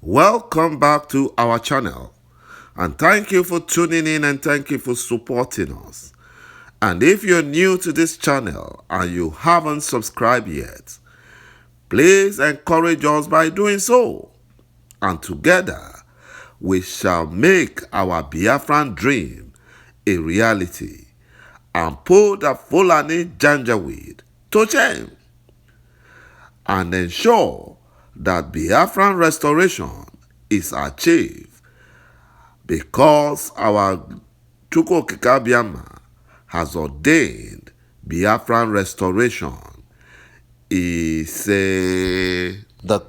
Welcome back to our channel, and thank you for tuning in and thank you for supporting us. And if you're new to this channel and you haven't subscribed yet, please encourage us by doing so. And together, we shall make our Biafran dream a reality and put the Fulani Janjaweed to shame and ensure that Biafran restoration is achieved, because our Chukwukika has ordained Biafran restoration. The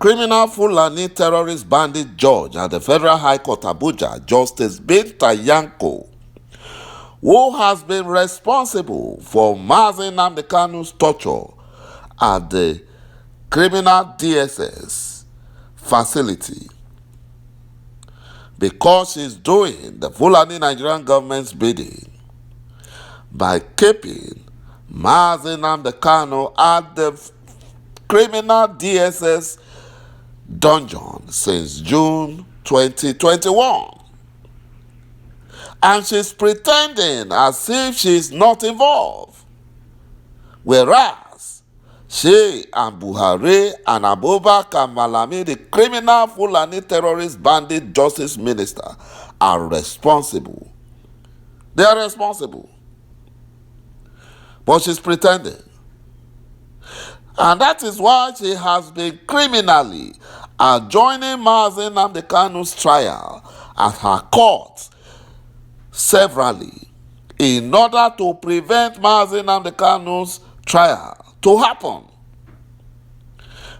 criminal Fulani terrorist bandit judge at the Federal High Court Abuja, Justice BDP, who has been responsible for Mazi Nnamdi Kanu's torture at the criminal DSS facility, because she's doing the Fulani Nigerian government's bidding by keeping Mazi Nnamdi Kanu at the criminal DSS dungeon since June 2021. And she's pretending as if she's not involved, whereas she and BUHARI and Abubakar Malami, the criminal Fulani terrorist bandit justice minister, are responsible. They are responsible. But she's pretending. And that is why she has been criminally adjoining Mazi Nnamdi Kanu's trial at her court severally in order to prevent Mazi Nnamdi Kanu's trial to happen,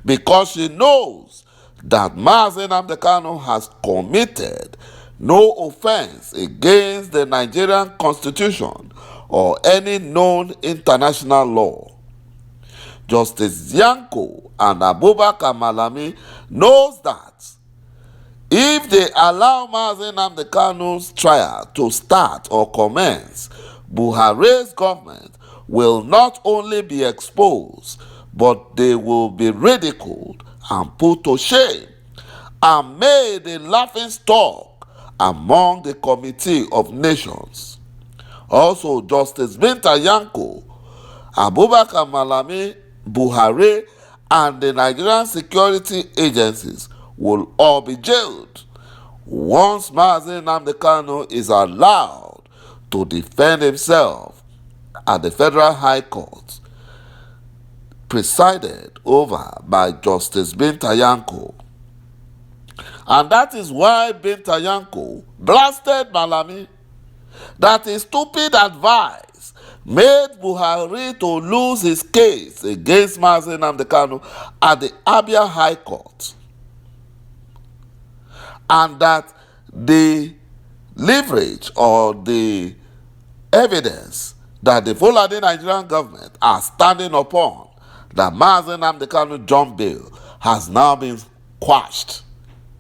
because she knows that Mazi Nnamdi Kanu has committed no offense against the Nigerian Constitution or any known international law. Justice Nyako and Abubakar Malami knows that if they allow Mazi Nnamdi Kanu's trial to start or commence, Buhari's government will not only be exposed, but they will be ridiculed and put to shame and made a laughingstock among the Committee of Nations. Also, Justice Binta Nyako, Abubakar Malami, Buhari, and the Nigerian security agencies will all be jailed once Mazi Nnamdi Kanu is allowed to defend himself at the Federal High Court, presided over by Justice Binta Nyako. And that is why Binta Nyako blasted Malami that his stupid advice made Buhari to lose his case against Mazi Nnamdi Kanu at the Abia High Court, and that the leverage or the evidence that the Fulani Nigerian government are standing upon, that Mazi Nnamdi Kanu jump bail, has now been quashed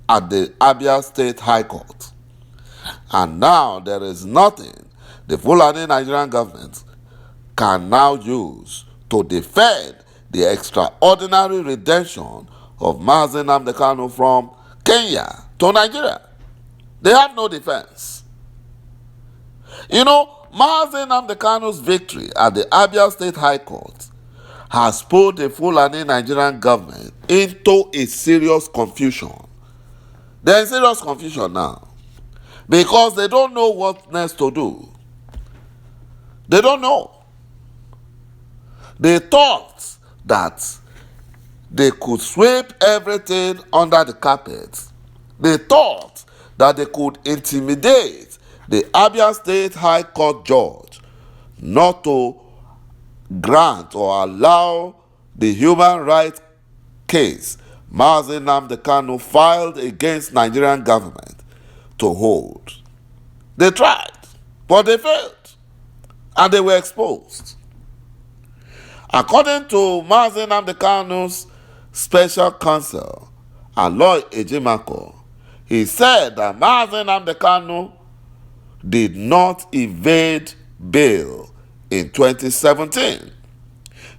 at the Abia State High Court. And now there is nothing the Fulani Nigerian government can now use to defend the extraordinary redemption of Mazi Nnamdi Kanu from Kenya to Nigeria. They have no defense. You know, Mazi Nnamdi Kanu's victory at the Abia State High Court has put the Fulani Nigerian government into a serious confusion. They're in serious confusion now, because they don't know what next to do. They don't know. They thought that they could sweep everything under the carpet. They thought that they could intimidate the Abia State High Court judge not to grant or allow the human rights case Mazi Nnamdi Kanu filed against Nigerian government to hold. They tried, but they failed, and they were exposed. According to Mazi Nnamdi Kanu's special counsel, YØGØINHÖÇİ, he said that Mazi Nnamdi Kanu did not evade bail in 2017.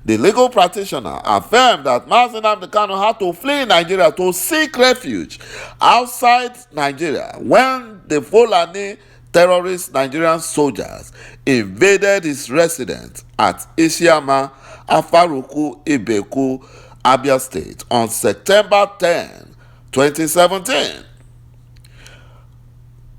The legal practitioner affirmed that Mazi Nnamdi Kanu had to flee Nigeria to seek refuge outside Nigeria when the Fulani terrorist Nigerian soldiers invaded his residence at Isiama, Afaruku, Ibeku, Abia State on September 10, 2017.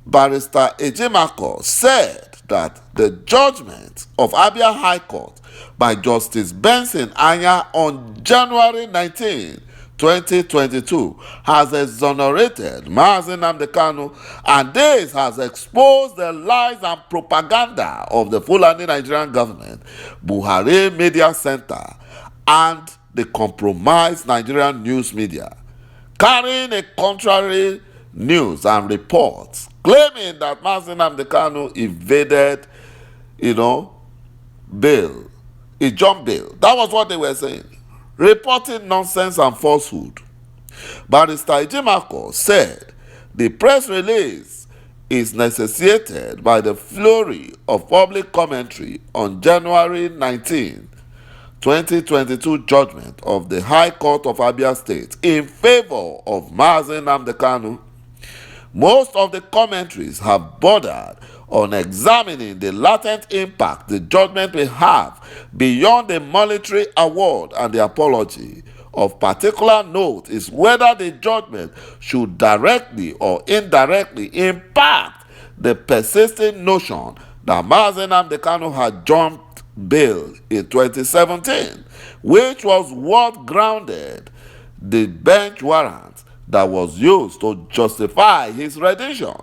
Barrister Ejimakor said that the judgment of Abia High Court by Justice Benson Anya on January 19, 2022 has exonerated Mazi Nnamdi Kanu, and this has exposed the lies and propaganda of the Fulani Nigerian government, BUHARI Media Center, and the compromised Nigerian news media, carrying a contrary news and reports claiming that Mazi Nnamdi Kanu evaded, bail. He jumped bail. That was what they were saying. Reporting nonsense and falsehood. Barrister Ejimakor said the press release is necessitated by the flurry of public commentary on January 19, 2022 judgment of the High Court of Abia State in favor of Mazi Nnamdi Kanu. Most of the commentaries have bordered on examining the latent impact the judgment will have beyond the monetary award and the apology. Of particular note is whether the judgment should directly or indirectly impact the persistent notion that Mazi Nnamdi Kanu had jumped bail in 2017, which was what grounded the bench warrant that was used to justify his rendition.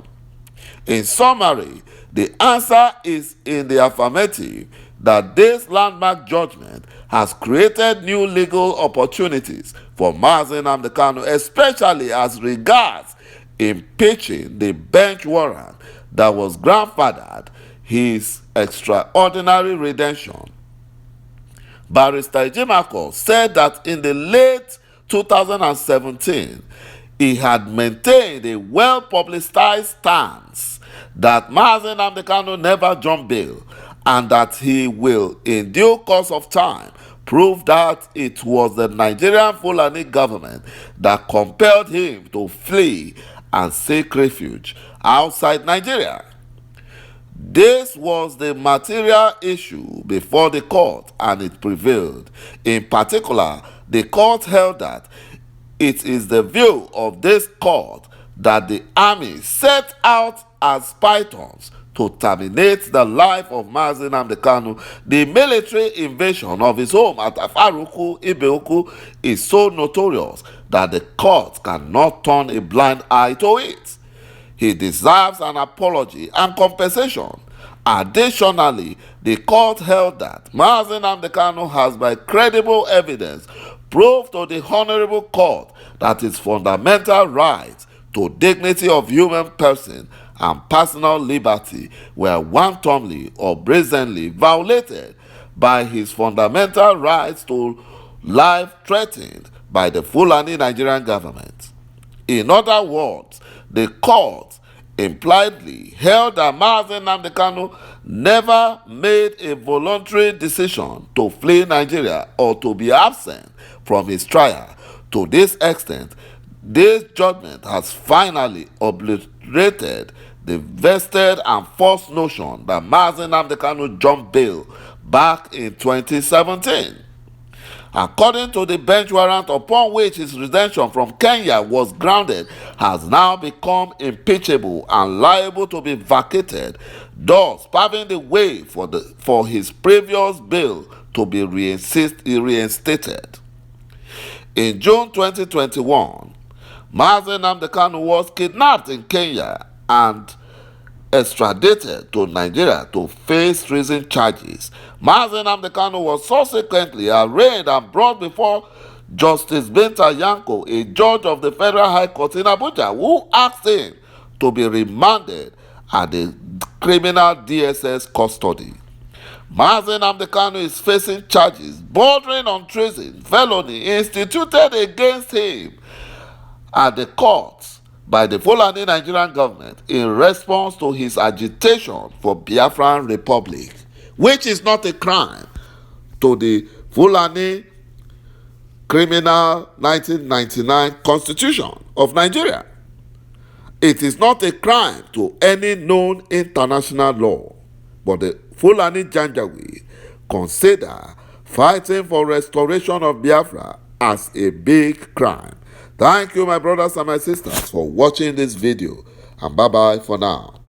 In summary, the answer is in the affirmative that this landmark judgment has created new legal opportunities for Mazi Nnamdi Kanu, especially as regards impeaching the bench warrant that was grandfathered his extraordinary redemption. Barrister Ejimakor said that in the late 2017, he had maintained a well-publicized stance that Mazi Nnamdi Kanu never jumped bail, and that he will, in due course of time, prove that it was the Nigerian Fulani government that compelled him to flee and seek refuge outside Nigeria. This was the material issue before the court, and it prevailed. In particular, the court held that it is the view of this court that the army set out as pythons to terminate the life of Mazi Nnamdi Kanu. The military invasion of his home at Afaruku, Ibeku is so notorious that the court cannot turn a blind eye to it. He deserves an apology and compensation. Additionally, the court held that Mazi Nnamdi Kanu has by credible evidence proved to the Honorable Court that his fundamental rights to dignity of human person and personal liberty were wantonly or brazenly violated by his fundamental rights to life threatened by the Fulani Nigerian government. In other words, the court impliedly held that Mazi Nnamdi Kanu never made a voluntary decision to flee Nigeria or to be absent from his trial. To this extent, this judgment has finally obliterated the vested and false notion that Mazi Nnamdi Kanu jumped bail back in 2017. According to the bench warrant upon which his redemption from Kenya was grounded, has now become impeachable and liable to be vacated, thus paving the way for his previous bail to be reinstated. In June 2021, Mazi Nnamdi Kanu was kidnapped in Kenya and extradited to Nigeria to face treason charges. Mazi Nnamdi Kanu was subsequently arraigned and brought before Justice Binta Nyako, a judge of the Federal High Court in Abuja, who asked him to be remanded at the criminal DSS custody. Mazi Nnamdi Kanu is facing charges bordering on treason, felony instituted against him at the courts by the Fulani Nigerian government in response to his agitation for Biafran Republic, which is not a crime to the Fulani Criminal 1999 Constitution of Nigeria. It is not a crime to any known international law, but the Fulani Janjaweed consider fighting for restoration of Biafra as a big crime. Thank you, my brothers and my sisters, for watching this video, and bye-bye for now.